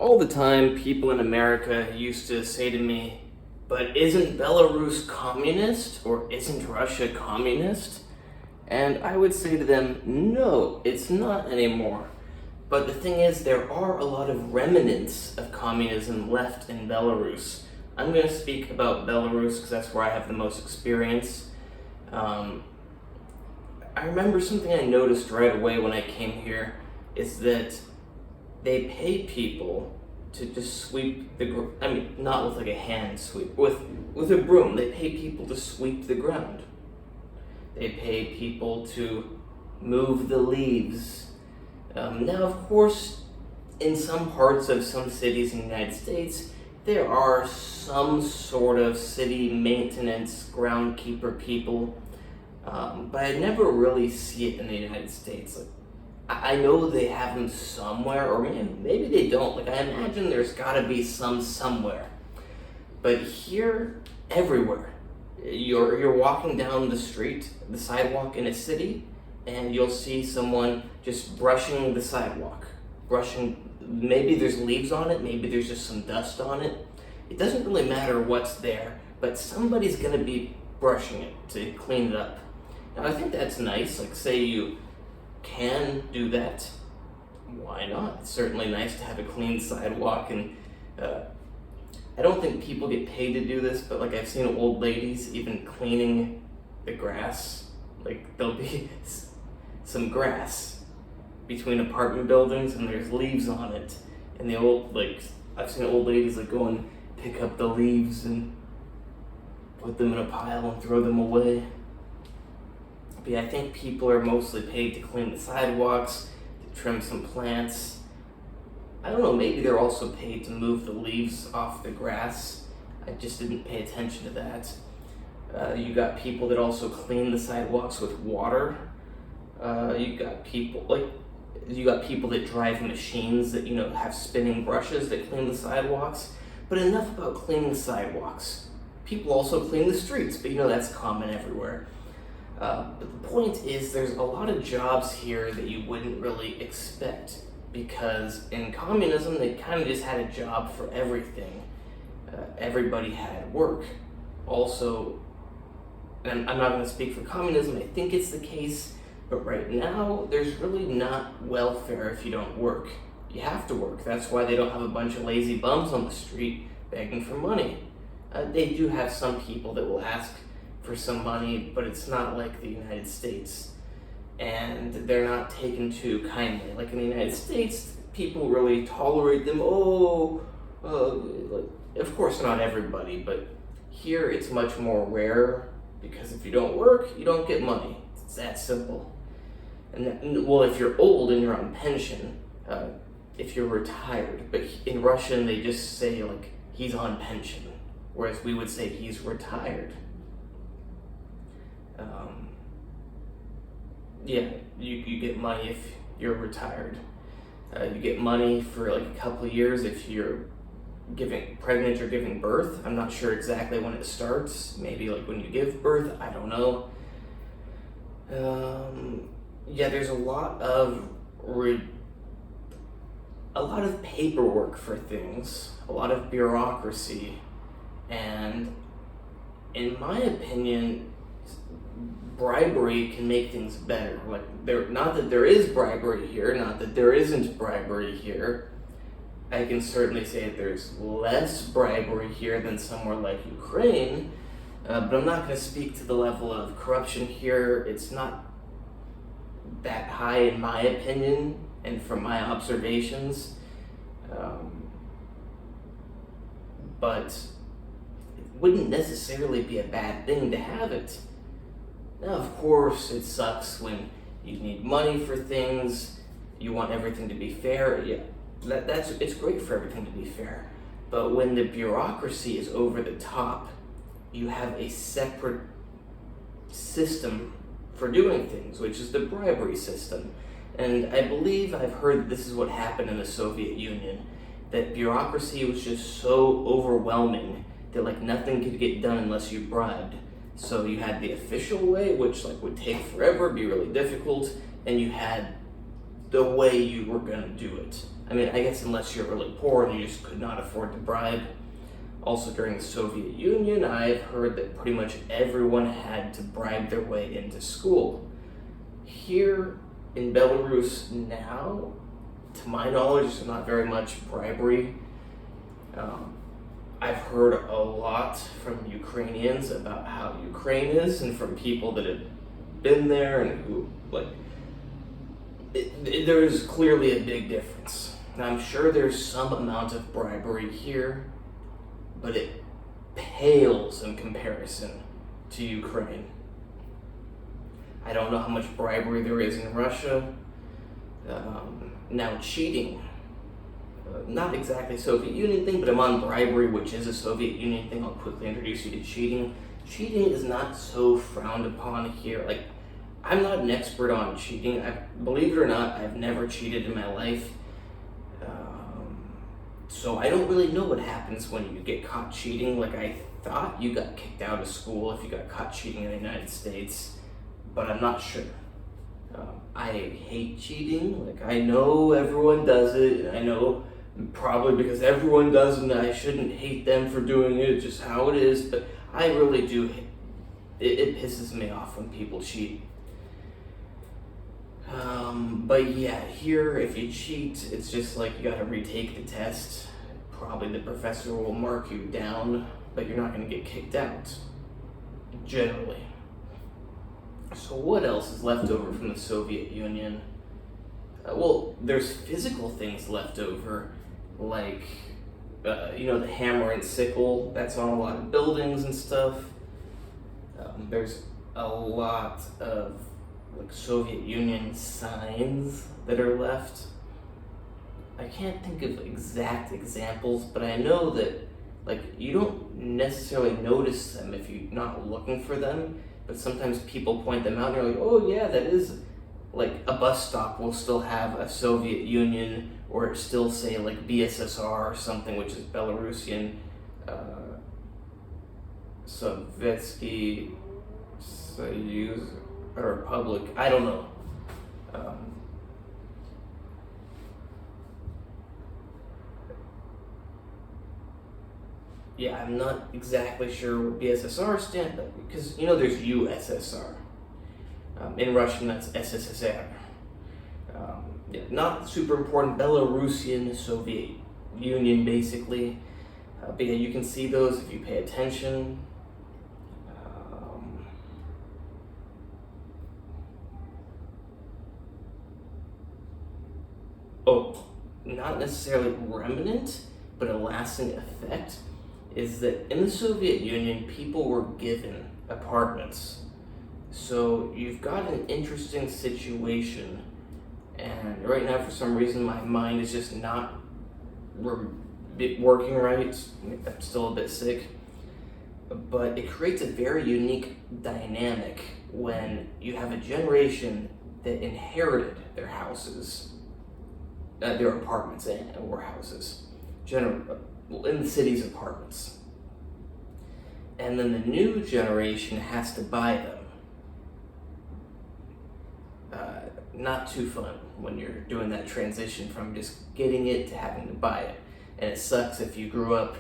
All the time, people in America used to say to me, but isn't Belarus communist or isn't Russia communist? And I would say to them, no, it's not anymore. But the thing is, there are a lot of remnants of communism left in Belarus. I'm going to speak about Belarus because that's where I have the most experience. I remember something I noticed right away when I came here is that they pay people to just sweep the not with like a hand sweep, with a broom. They pay people to sweep the ground. They pay people to move the leaves. Now, of course, in some parts of some cities in the United States, there are some sort of city maintenance groundkeeper people, but I never really see it in the United States. I know they have them somewhere, or maybe they don't. I imagine there's gotta be some somewhere. But here, everywhere, you're walking down the street, the sidewalk in a city, and you'll see someone just brushing the sidewalk. Maybe there's leaves on it, maybe there's just some dust on it. It doesn't really matter what's there, but somebody's gonna be brushing it to clean it up. Now, I think that's nice. Say you can do that, why not? It's certainly nice to have a clean sidewalk, and I don't think people get paid to do this, but I've seen old ladies even cleaning the grass. There'll be some grass between apartment buildings and there's leaves on it, and I've seen old ladies go and pick up the leaves and put them in a pile and throw them away. But yeah, I think people are mostly paid to clean the sidewalks, to trim some plants. I don't know, maybe they're also paid to move the leaves off the grass. I just didn't pay attention to that. You got people that also clean the sidewalks with water. You got people that drive machines that have spinning brushes that clean the sidewalks. But enough about cleaning the sidewalks. People also clean the streets, but that's common everywhere. But the point is, there's a lot of jobs here that you wouldn't really expect, because in communism, they kind of just had a job for everything. Everybody had work. Also, and I'm not going to speak for communism, I think it's the case, but right now, there's really not welfare if you don't work. You have to work. That's why they don't have a bunch of lazy bums on the street begging for money. They do have some people that will ask for some money, but it's not like the United States, and they're not taken too kindly. In the United States, people really tolerate them. Of course not everybody, but here it's much more rare, because if you don't work, you don't get money. It's that simple. And if you're old and you're on pension, if you're retired, but in Russian they just say he's on pension, whereas we would say he's retired. You get money if you're retired. You get money for a couple of years if you're pregnant or giving birth. I'm not sure exactly when it starts. Maybe when you give birth. I don't know. There's a lot of paperwork for things, a lot of bureaucracy, and in my opinion, bribery can make things better. Not that there is bribery here, not that there isn't bribery here. I can certainly say that there's less bribery here than somewhere like Ukraine, but I'm not going to speak to the level of corruption here. It's not that high in my opinion and from my observations, but it wouldn't necessarily be a bad thing to have it. Now, of course, it sucks when you need money for things, you want everything to be fair. Yeah, it's great for everything to be fair. But when the bureaucracy is over the top, you have a separate system for doing things, which is the bribery system. And I believe I've heard that this is what happened in the Soviet Union, that bureaucracy was just so overwhelming that nothing could get done unless you bribed. So you had the official way, which would take forever, be really difficult, and you had the way you were gonna do it. I mean, I guess unless you're really poor and you just could not afford to bribe. Also, during the Soviet Union, I've heard that pretty much everyone had to bribe their way into school. Here in Belarus now, to my knowledge, there's not very much bribery. I've heard a lot from Ukrainians about how Ukraine is, and from people that have been there and who, there is clearly a big difference. Now, I'm sure there's some amount of bribery here, but it pales in comparison to Ukraine. I don't know how much bribery there is in Russia. Now, cheating. Not exactly a Soviet Union thing, but I'm on bribery, which is a Soviet Union thing. I'll quickly introduce you to cheating. Cheating is not so frowned upon here. I'm not an expert on cheating. Believe it or not, I've never cheated in my life. So I don't really know what happens when you get caught cheating. I thought you got kicked out of school if you got caught cheating in the United States, but I'm not sure. I hate cheating. I know everyone does it, and I know probably because everyone does it, I shouldn't hate them for doing it, just how it is, but I really do. It pisses me off when people cheat. But yeah, here, if you cheat, it's just you gotta retake the test. Probably the professor will mark you down, but you're not gonna get kicked out, generally. So what else is left over from the Soviet Union? There's physical things left over, the hammer and sickle, that's on a lot of buildings and stuff. There's a lot of Soviet Union signs that are left. I can't think of exact examples, but I know that you don't necessarily notice them if you're not looking for them, but sometimes people point them out and you're like, oh yeah, that is, a bus stop will still have a Soviet Union, or it still say BSSR or something, which is Belarusian Sovietsky Soyuz Republic. I don't know. Yeah, I'm not exactly sure what BSSR stands for, because there's USSR. In Russian, that's SSSR. Not super important. Belarusian Soviet Union, basically. But yeah, you can see those if you pay attention. Not necessarily remnant, but a lasting effect, is that in the Soviet Union, people were given apartments. So you've got an interesting situation, and right now, for some reason, my mind is just not working right. I'm still a bit sick. But it creates a very unique dynamic when you have a generation that inherited their houses, their apartments or houses, in the city's apartments. And then the new generation has to buy them. Not too fun when you're doing that transition from just getting it to having to buy it. And it sucks if you grew up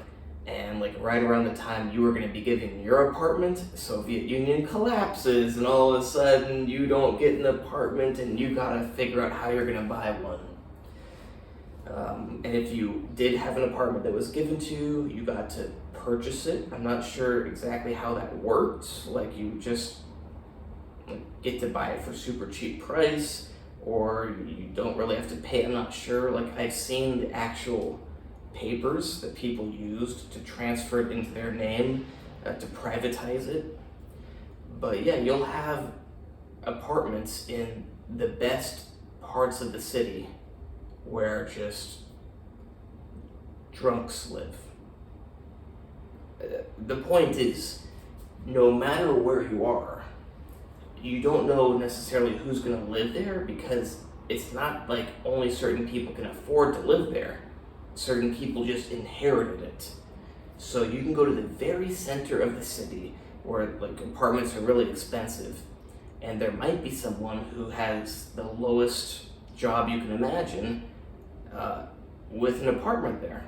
and right around the time you were going to be given your apartment, the Soviet Union collapses, and all of a sudden you don't get an apartment and you gotta figure out how you're going to buy one. And if you did have an apartment that was given to you, you got to purchase it. I'm not sure exactly how that worked. You just get to buy it for super cheap price, or you don't really have to pay. I'm not sure. I've seen the actual papers that people used to transfer it into their name, to privatize it. But yeah, you'll have apartments in the best parts of the city where just drunks live. The point is, no matter where you are, you don't know necessarily who's going to live there, because it's not only certain people can afford to live there. Certain people just inherited it. So you can go to the very center of the city where apartments are really expensive, and there might be someone who has the lowest job you can imagine, with an apartment there.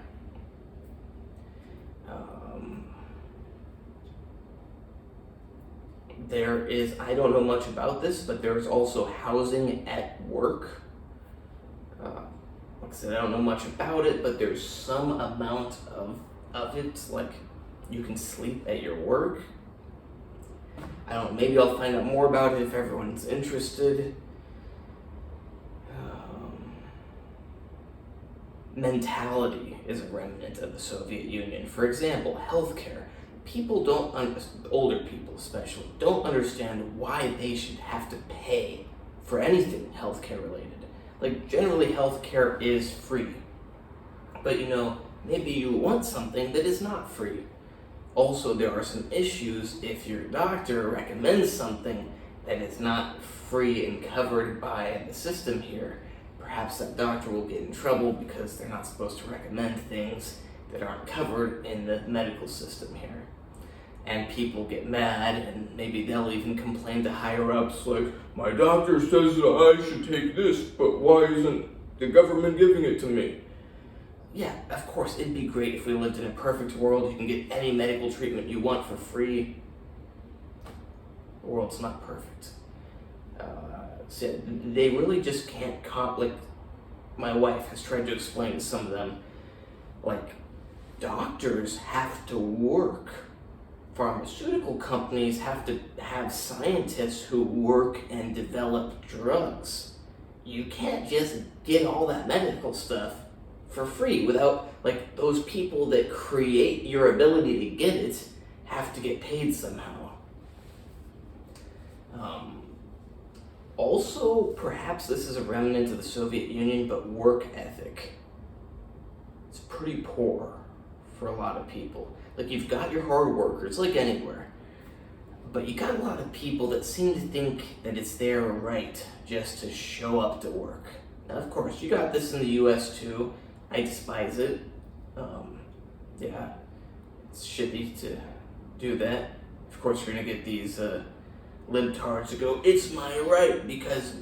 There is, I don't know much about this, but there's also housing at work. Like I said, I don't know much about it, but there's some amount of it, like you can sleep at your work. I don't know, maybe I'll find out more about it if everyone's interested. Mentality is a remnant of the Soviet Union. For example, healthcare. People older people especially, don't understand why they should have to pay for anything healthcare related. Like, generally healthcare is free. But maybe you want something that is not free. Also, there are some issues if your doctor recommends something that is not free and covered by the system here. Perhaps that doctor will get in trouble because they're not supposed to recommend things that aren't covered in the medical system here. And people get mad, and maybe they'll even complain to higher ups like, my doctor says that I should take this, but why isn't the government giving it to me? Yeah, of course, it'd be great if we lived in a perfect world. You can get any medical treatment you want for free. The world's not perfect. So they really just can't my wife has tried to explain to some of them, like, doctors have to work. Pharmaceutical companies have to have scientists who work and develop drugs. You can't just get all that medical stuff for free without, those people that create your ability to get it have to get paid somehow. Also, perhaps this is a remnant of the Soviet Union, but work ethic. It's pretty poor for a lot of people. Like, you've got your hard workers, like anywhere, but you got a lot of people that seem to think that it's their right just to show up to work. Now, of course, you got this in the US too. I despise it. Yeah, it's shitty to do that. Of course, you're gonna get these libtards to go, it's my right because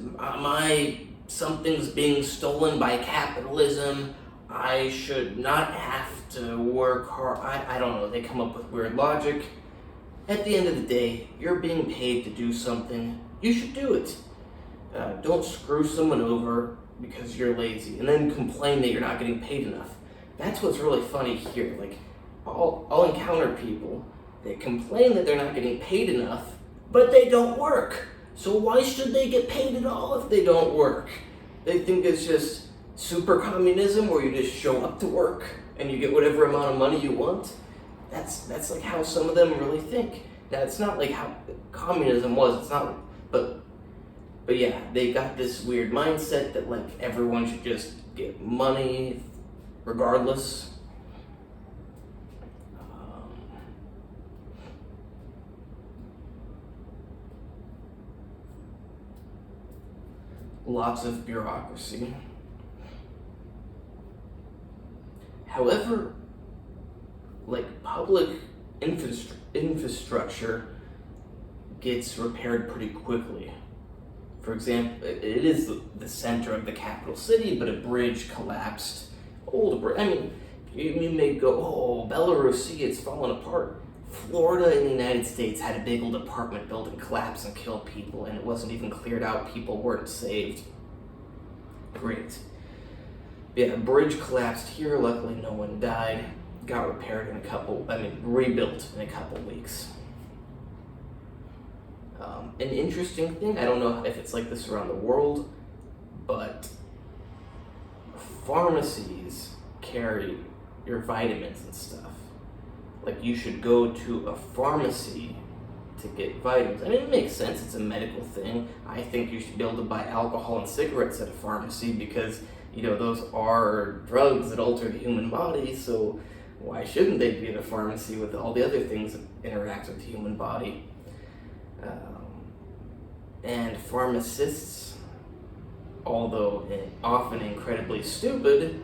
something's being stolen by capitalism. I should not have to work hard. I don't know, they come up with weird logic. At the end of the day, you're being paid to do something, you should do it. Don't screw someone over because you're lazy and then complain that you're not getting paid enough. That's what's really funny here. Like, I'll encounter people that complain that they're not getting paid enough, but they don't work. So why should they get paid at all if they don't work? They think it's just super communism where you just show up to work and you get whatever amount of money you want. That's like how some of them really think. Now, it's not like how communism was. It's not, but yeah, they got this weird mindset that everyone should just get money regardless. Lots of bureaucracy. However, public infrastructure gets repaired pretty quickly. For example, it is the center of the capital city, but a bridge collapsed. Old bridge. I mean, you may go, oh, Belarus, see, it's falling apart. Florida in the United States had a big old apartment building collapse and kill people, and it wasn't even cleared out. People weren't saved. Great. Yeah, a bridge collapsed here. Luckily, no one died. Got repaired rebuilt in a couple weeks. An interesting thing, I don't know if it's like this around the world, but pharmacies carry your vitamins and stuff. Like, you should go to a pharmacy to get vitamins. I mean, it makes sense, it's a medical thing. I think you should be able to buy alcohol and cigarettes at a pharmacy because, those are drugs that alter the human body, so why shouldn't they be at a pharmacy with all the other things that interact with the human body? And pharmacists, although often incredibly stupid,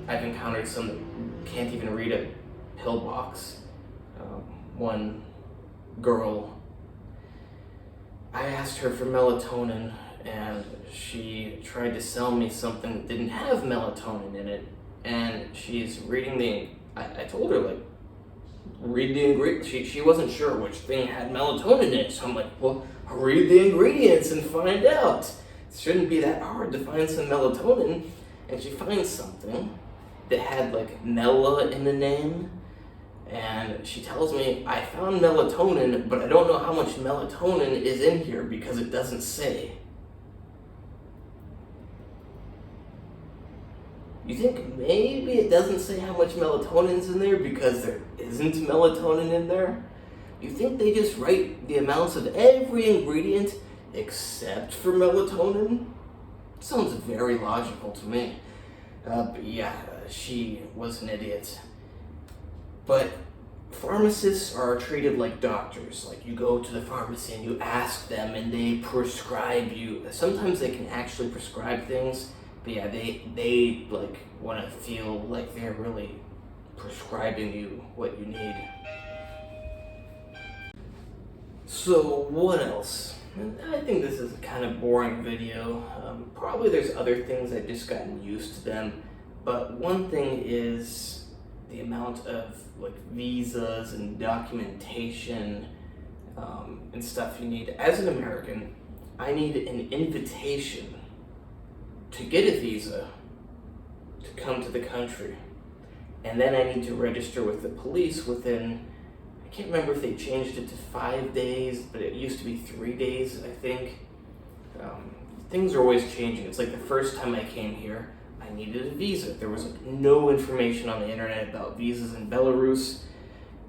I've encountered some that can't even read a pill box. One girl, I asked her for melatonin, and she tried to sell me something that didn't have melatonin in it, and she's reading I told her, like, read the ingredients. She wasn't sure which thing had melatonin in it, so I'm like, well, read the ingredients and find out. It shouldn't be that hard to find some melatonin. And she finds something that had, like, Mela in the name, and she tells me, I found melatonin, but I don't know how much melatonin is in here because it doesn't say. You think maybe it doesn't say how much melatonin's in there because there isn't melatonin in there? You think they just write the amounts of every ingredient except for melatonin? Sounds very logical to me. But yeah, she was an idiot. But pharmacists are treated like doctors. Like, you go to the pharmacy and you ask them and they prescribe you. Sometimes they can actually prescribe things, but yeah, they like want to feel like they're really prescribing you what you need. So what else? I think this is a kind of boring video. Probably there's other things I've just gotten used to them, but one thing is the amount of, like, visas and documentation and stuff you need. As an American, I need an invitation to get a visa to come to the country, and then I need to register with the police within, I can't remember if they changed it to 5 days, but it used to be 3 days, I think. Things are always changing. It's like the first time I came here, I needed a visa. There was, like, no information on the internet about visas in Belarus.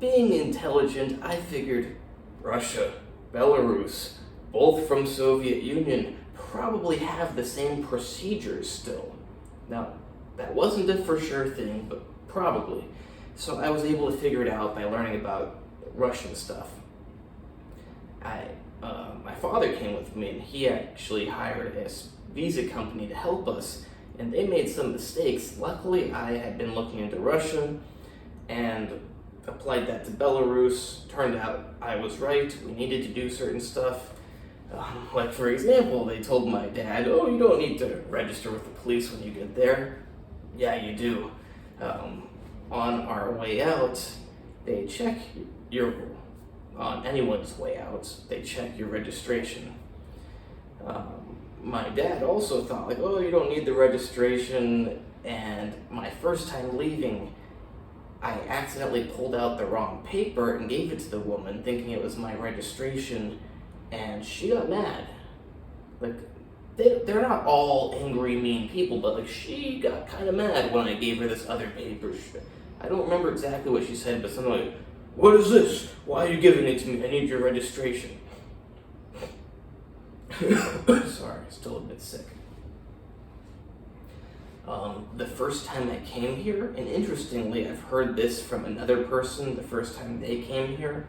Being intelligent, I figured Russia, Belarus, both from Soviet Union, probably have the same procedures still. Now, that wasn't a for sure thing, but probably. So I was able to figure it out by learning about Russian stuff. My father came with me, and he actually hired a visa company to help us, and they made some mistakes. Luckily, I had been looking into Russian and applied that to Belarus. Turned out I was right. We needed to do certain stuff. Like, for example, they told my dad, oh, you don't need to register with the police when you get there. Yeah, you do. On our way out, they check on anyone's way out, they check your registration. My dad also thought, like, oh, you don't need the registration, and my first time leaving, I accidentally pulled out the wrong paper and gave it to the woman, thinking it was my registration, and she got mad. Like, they're not all angry, mean people, but, like, she got kind of mad when I gave her this other paper. I don't remember exactly what she said, but something like, what is this? Why are you giving it to me? I need your registration. Sorry, still a bit sick. The first time I came here, and interestingly, I've heard this from another person the first time they came here.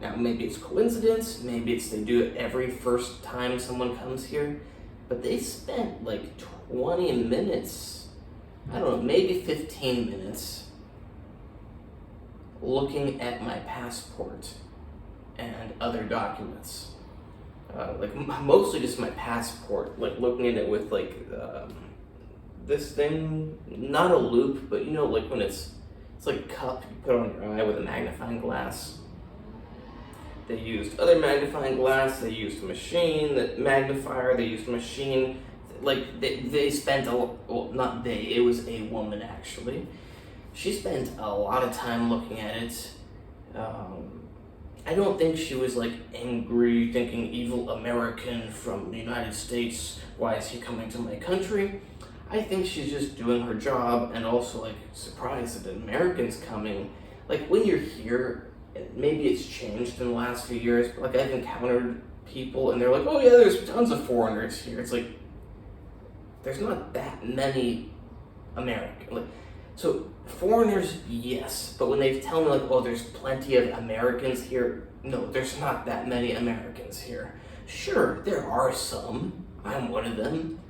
Now, maybe it's coincidence, maybe it's they do it every first time someone comes here, but they spent like 20 minutes, I don't know, maybe 15 minutes looking at my passport and other documents. Like, mostly just my passport, like looking at it with, like, this thing, not a loop, but you know, like when it's like a cup you put on your eye with a magnifying glass. They used other magnifying glass, they used a machine, that magnifier, they used a machine, like they spent well, not they, it was a woman actually. She spent a lot of time looking at it. I don't think she was, like, angry, thinking evil American from the United States, why is he coming to my country? I think she's just doing her job, and also, like, surprised that an American's coming. Like, when you're here, maybe it's changed in the last few years, but, like, I've encountered people and they're like, oh yeah, there's tons of foreigners here. It's like, there's not that many Americans. Like, so foreigners, yes, but when they tell me, like, oh, there's plenty of Americans here, no, there's not that many Americans here. Sure, there are some, I'm one of them,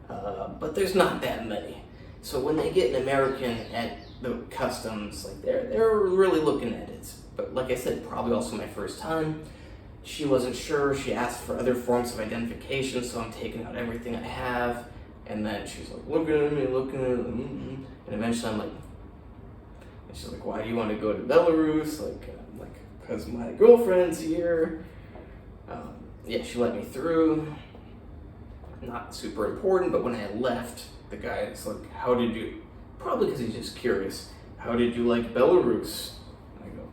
but there's not that many. So when they get an American at the customs, like, they're really looking at it. But like I said, probably also my first time. she wasn't sure. She asked for other forms of identification, so I'm taking out everything I have. And then she's like, looking at me, and eventually I'm like, and she's like, why do you want to go to Belarus? I'm like, because my girlfriend's here. Yeah, she let me through. Not super important, but when I left, the guy's like, how did you, probably because he's just curious, how did you like Belarus? I go,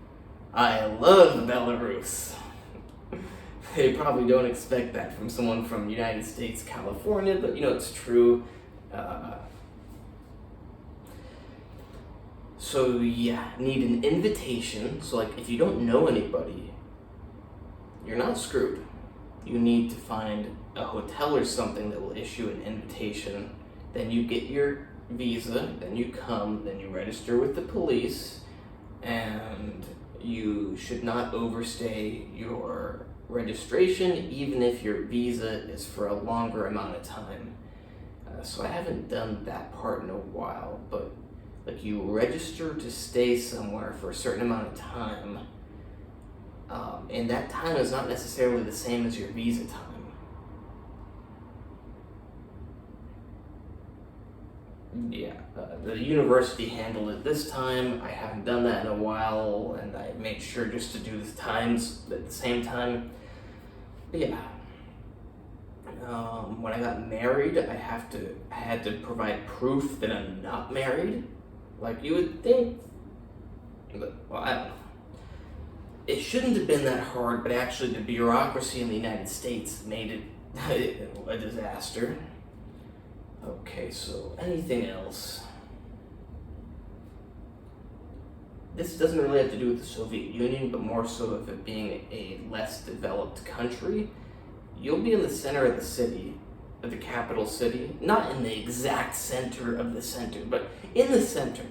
I love Belarus. They probably don't expect that from someone from United States, California, but it's true. So yeah, need an invitation. So like, if you don't know anybody, you're not screwed. You need to find a hotel or something that will issue an invitation. Then you get your visa, then you come, then you register with the police, and you should not overstay your registration, even if your visa is for a longer amount of time. So I haven't done that part in a while, but like, you register to stay somewhere for a certain amount of time, and that time is not necessarily the same as your visa time. Yeah, the university handled it this time. I haven't done that in a while, and I made sure just to do the times at the same time. But yeah, when I got married, I had to provide proof that I'm not married. Like, you would think, but, well, I don't know. It shouldn't have been that hard, but actually the bureaucracy in the United States made it a disaster. Okay, so anything else? This doesn't really have to do with the Soviet Union, but more so of it being a less developed country. You'll be in the center of the city, of the capital city, not in the exact center of the center, but in the center,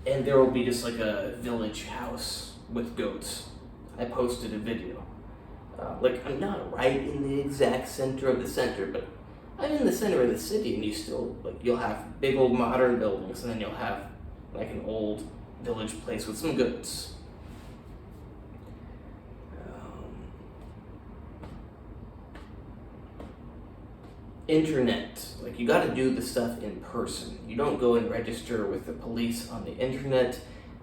and there will be just like a village house with goats. I posted a video. Like, I'm not right in the exact center of the center, but I'm in the center of the city, and you'll have big old modern buildings, and then you'll have like an old village place with some goats. Internet, like, you got to do the stuff in person. You don't go and register with the police on the internet.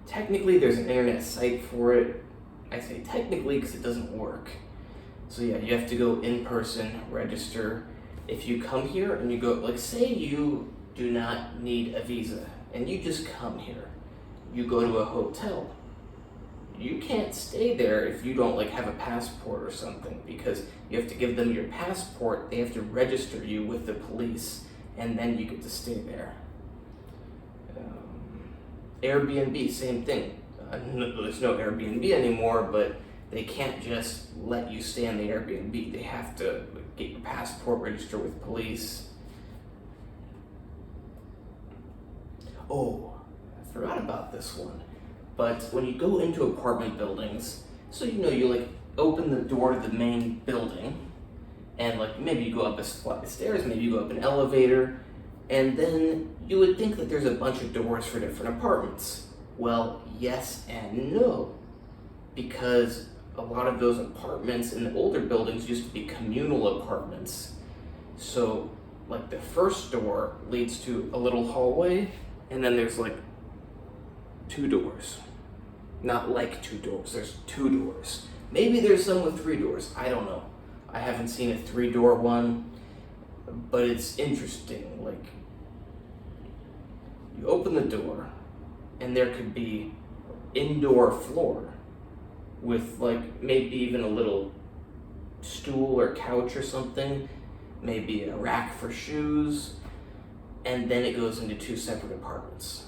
Technically, there's an internet site for it. I say technically because it doesn't work. So yeah, you have to go in person, register. If you come here and you go, like, say you do not need a visa and you just come here, you go to a hotel. You can't stay there if you don't like have a passport or something, because you have to give them your passport, they have to register you with the police, and then you get to stay there. Airbnb, same thing. There's no Airbnb anymore, but they can't just let you stay in the Airbnb. They have to get your passport, register with police. Oh, I forgot about this one. But when you go into apartment buildings, so you like open the door to the main building, and like maybe you go up a flight of stairs, maybe you go up an elevator, and then you would think that there's a bunch of doors for different apartments. Well, yes and no, because a lot of those apartments in the older buildings used to be communal apartments. So like the first door leads to a little hallway, and then there's like 2 doors. Not like 2 doors, there's 2 doors. Maybe there's some with 3 doors, I don't know. I haven't seen a 3-door one, but it's interesting. Like, you open the door, and there could be indoor floor with like maybe even a little stool or couch or something, maybe a rack for shoes, and then it goes into 2 separate apartments.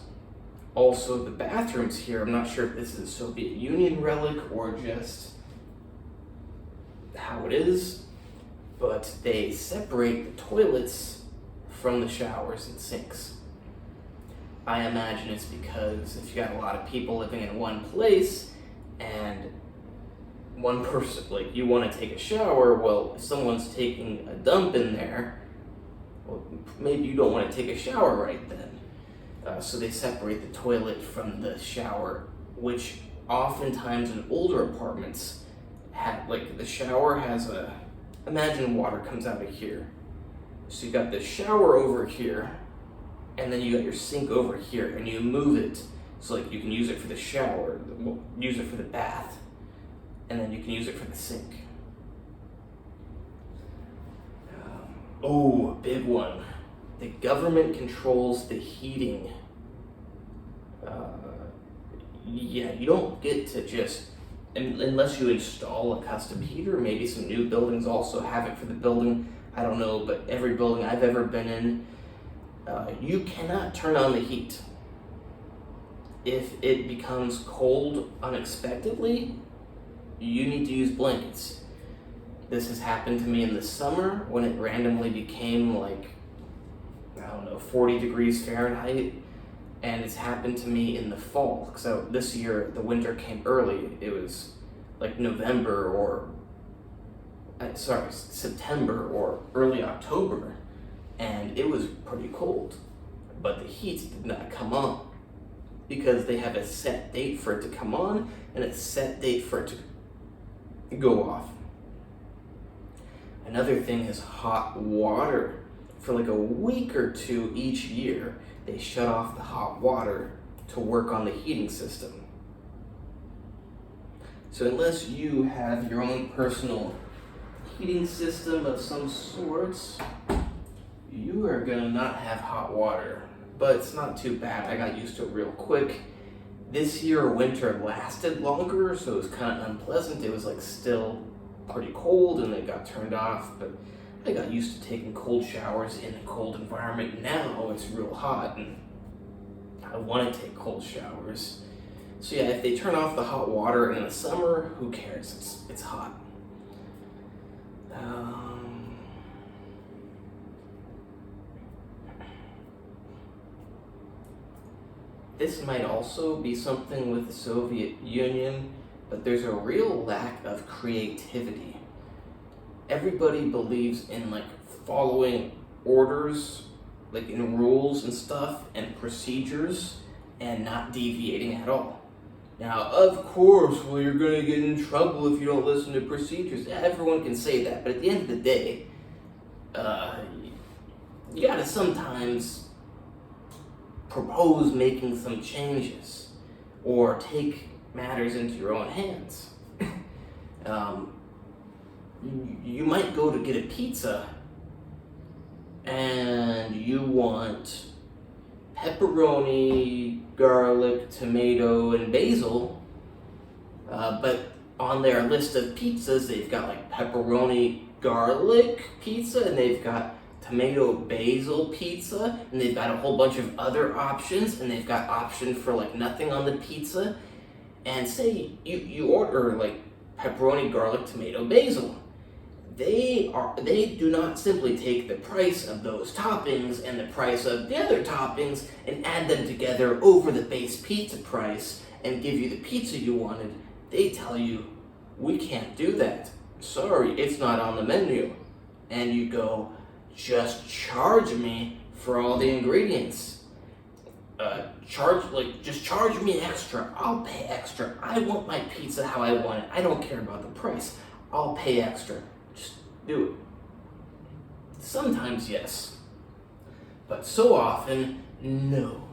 Also, the bathrooms here, I'm not sure if this is a Soviet Union relic or just how it is, but they separate the toilets from the showers and sinks. I imagine it's because if you got a lot of people living in one place and one person, like, you want to take a shower, well, if someone's taking a dump in there, well, maybe you don't want to take a shower right then. So they separate the toilet from the shower, which oftentimes in older apartments like the shower has imagine water comes out of here. So you got the shower over here, and then you got your sink over here, and you move it so like you can use it for the shower, use it for the bath, and then you can use it for the sink. A big one. The government controls the heating. You don't get to just, unless you install a custom heater. Maybe some new buildings also have it for the building. I don't know, but every building I've ever been in, you cannot turn on the heat. If it becomes cold unexpectedly, you need to use blankets. This has happened to me in the summer when it randomly became like, 40 degrees Fahrenheit. And it's happened to me in the fall. So this year, the winter came early. It was like September or early October. And it was pretty cold. But the heat did not come on because they have a set date for it to come on and a set date for it to go off. Another thing is hot water. For like a week or two each year, they shut off the hot water to work on the heating system. So unless you have your own personal heating system of some sorts, you are gonna not have hot water. But it's not too bad. I got used to it real quick. This year, winter lasted longer, so it was kind of unpleasant. It was like still pretty cold and it got turned off, but I got used to taking cold showers in a cold environment. Now it's real hot and I want to take cold showers. So yeah, if they turn off the hot water in the summer, who cares? It's hot. This might also be something with the Soviet Union, but there's a real lack of creativity. Everybody believes in like following orders, like in rules and stuff and procedures, and not deviating at all. Now, of course, well, you're gonna get in trouble if you don't listen to procedures. Everyone can say that, but at the end of the day, you gotta sometimes propose making some changes or take matters into your own hands. You might go to get a pizza and you want pepperoni, garlic, tomato, and basil, but on their list of pizzas, they've got like pepperoni, garlic pizza, and they've got tomato basil pizza, and they've got a whole bunch of other options, and they've got option for like nothing on the pizza. And say you order like pepperoni, garlic, tomato, basil. They do not simply take the price of those toppings and the price of the other toppings and add them together over the base pizza price and give you the pizza you wanted. They tell you, we can't do that. Sorry, it's not on the menu. And you go, just charge me for all the ingredients. Just charge me extra. I'll pay extra. I want my pizza how I want it. I don't care about the price. I'll pay extra. Just do it. Sometimes yes, but so often no.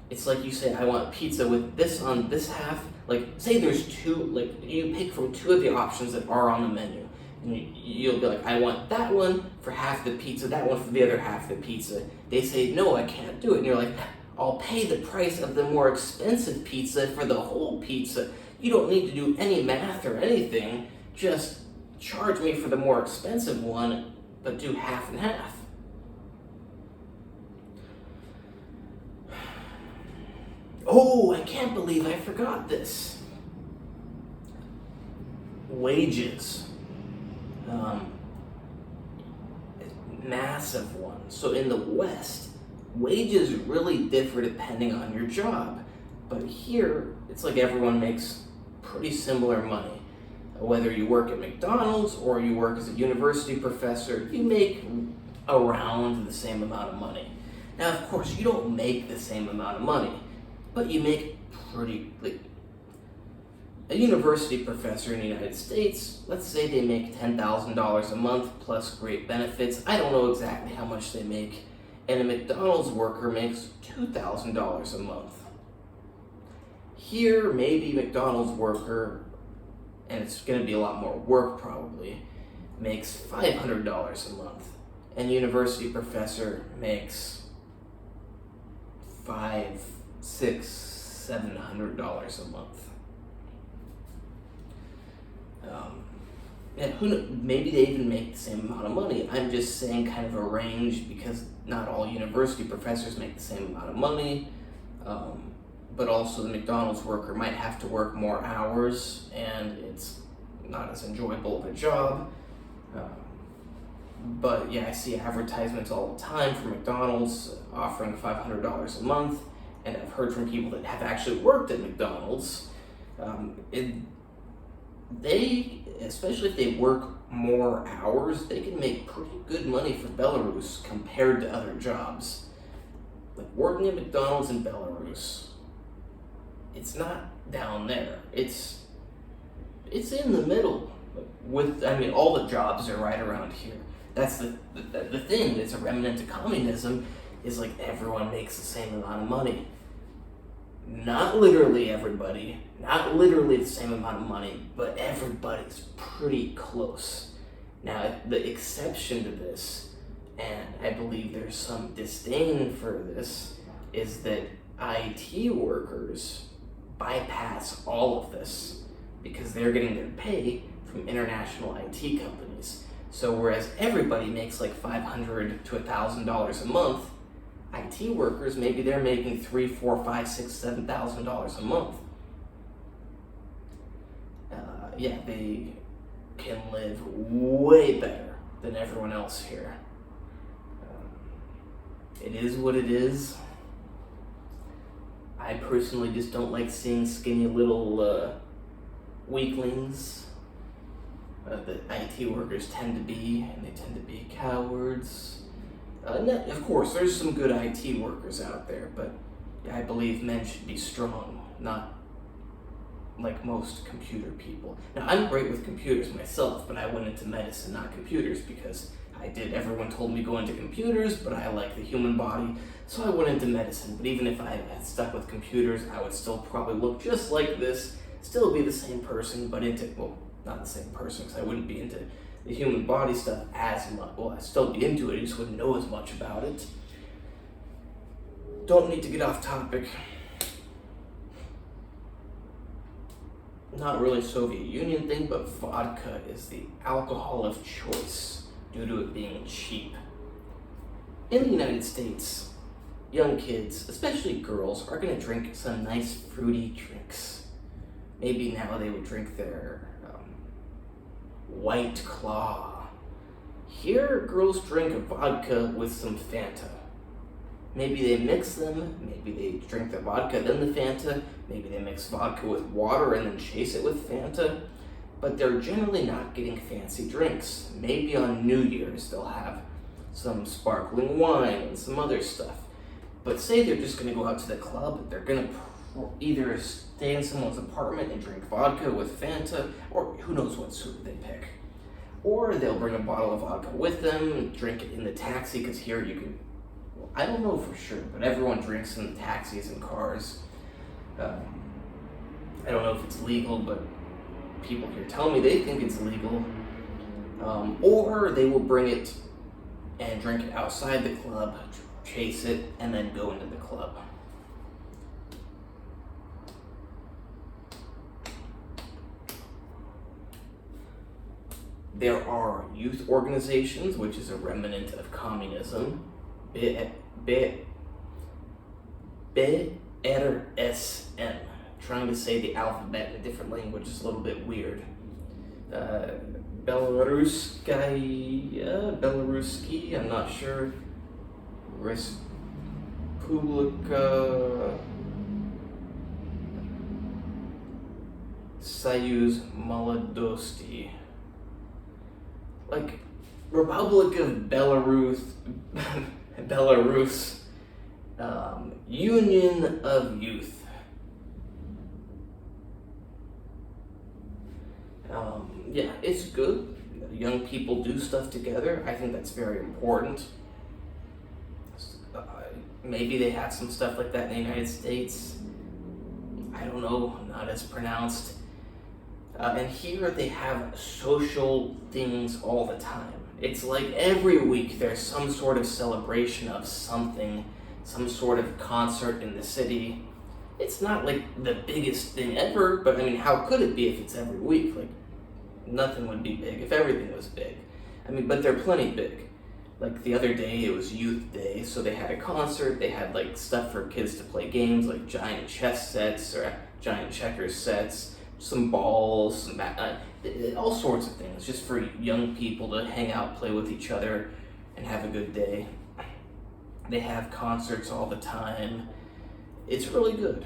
It's like you say, I want pizza with this on this half. Like say there's two, like you pick from two of the options that are on the menu. And you'll be like, I want that one for half the pizza, that one for the other half the pizza. They say, no, I can't do it. And you're like, I'll pay the price of the more expensive pizza for the whole pizza. You don't need to do any math or anything. Just charge me for the more expensive one, but do half and half. Oh, I can't believe I forgot this. Wages. Massive one. So in the West, wages really differ depending on your job. But here, it's like everyone makes pretty similar money. Whether you work at McDonald's or you work as a university professor, you make around the same amount of money. Now, of course, you don't make the same amount of money, but you make a university professor in the United States, let's say they make $10,000 a month plus great benefits. I don't know exactly how much they make. And a McDonald's worker makes $2,000 a month. Here, maybe McDonald's worker, and it's going to be a lot more work probably, makes $500 a month. And university professor makes $500, $600, $700 a month. And maybe they even make the same amount of money. I'm just saying kind of a range because not all university professors make the same amount of money. But also the McDonald's worker might have to work more hours and it's not as enjoyable of a job. But yeah, I see advertisements all the time for McDonald's offering $500 a month, and I've heard from people that have actually worked at McDonald's. Especially if they work more hours, they can make pretty good money for Belarus compared to other jobs. Like working at McDonald's in Belarus, it's not down there. It's in the middle. All the jobs are right around here. That's the thing that's a remnant of communism, is like everyone makes the same amount of money. Not literally everybody, not literally the same amount of money, but everybody's pretty close. Now, the exception to this, and I believe there's some disdain for this, is that IT workers bypass all of this because they're getting their pay from international IT companies. So whereas everybody makes like $500 to $1,000 a month, IT workers, maybe they're making $3,000, $4,000, $5,000, $6,000, $7,000 a month. They can live way better than everyone else here. It is what it is. I personally just don't like seeing skinny little weaklings that IT workers tend to be, and they tend to be cowards. Of course, there's some good IT workers out there, but I believe men should be strong, not like most computer people. Now, I'm great with computers myself, but I went into medicine, not computers, because everyone told me go into computers, but I like the human body, so I went into medicine. But even if I had stuck with computers, I would still probably look just like this, still be the same person, but not the same person, because I wouldn't be into the human body stuff as much. Well, I'd still be into it, I just wouldn't know as much about it. Don't need to get off topic. Not really a Soviet Union thing, but vodka is the alcohol of choice due to it being cheap. In the United States, young kids, especially girls, are going to drink some nice fruity drinks. Maybe now they would drink their White Claw. Here, girls drink vodka with some Fanta. Maybe they mix them, maybe they drink the vodka, then the Fanta, maybe they mix vodka with water and then chase it with Fanta, but they're generally not getting fancy drinks. Maybe on New Year's they'll have some sparkling wine and some other stuff. But say they're just going to go out to the club, they're going to either stay in someone's apartment and drink vodka with Fanta, or who knows what suit they pick. Or they'll bring a bottle of vodka with them and drink it in the taxi, because here you can, I don't know for sure, but everyone drinks in the taxis and cars. I don't know if it's legal, but people here tell me they think it's legal. Or they will bring it and drink it outside the club, chase it, and then go into the club. There are youth organizations, which is a remnant of communism. BRSM. Trying to say the alphabet in a different language is a little bit weird. Belaruski, I'm not sure. Respublika Soyuz Mladosti. Like, Republic of Belarus, Union of Youth. Yeah, it's good. Young people do stuff together. I think that's very important. Uh, Maybe they have some stuff like that in the United States. I don't know, not as pronounced. And here they have social things all the time. It's like every week there's some sort of celebration of something, some sort of concert in the city. It's not like the biggest thing ever, but I mean, how could it be if it's every week? Like, nothing would be big if everything was big. I mean, but they're plenty big. Like the other day, it was Youth Day, so they had a concert. They had like stuff for kids to play games, like giant chess sets or giant checkers sets, some balls, all sorts of things, just for young people to hang out, play with each other, and have a good day. They have concerts all the time. It's really good.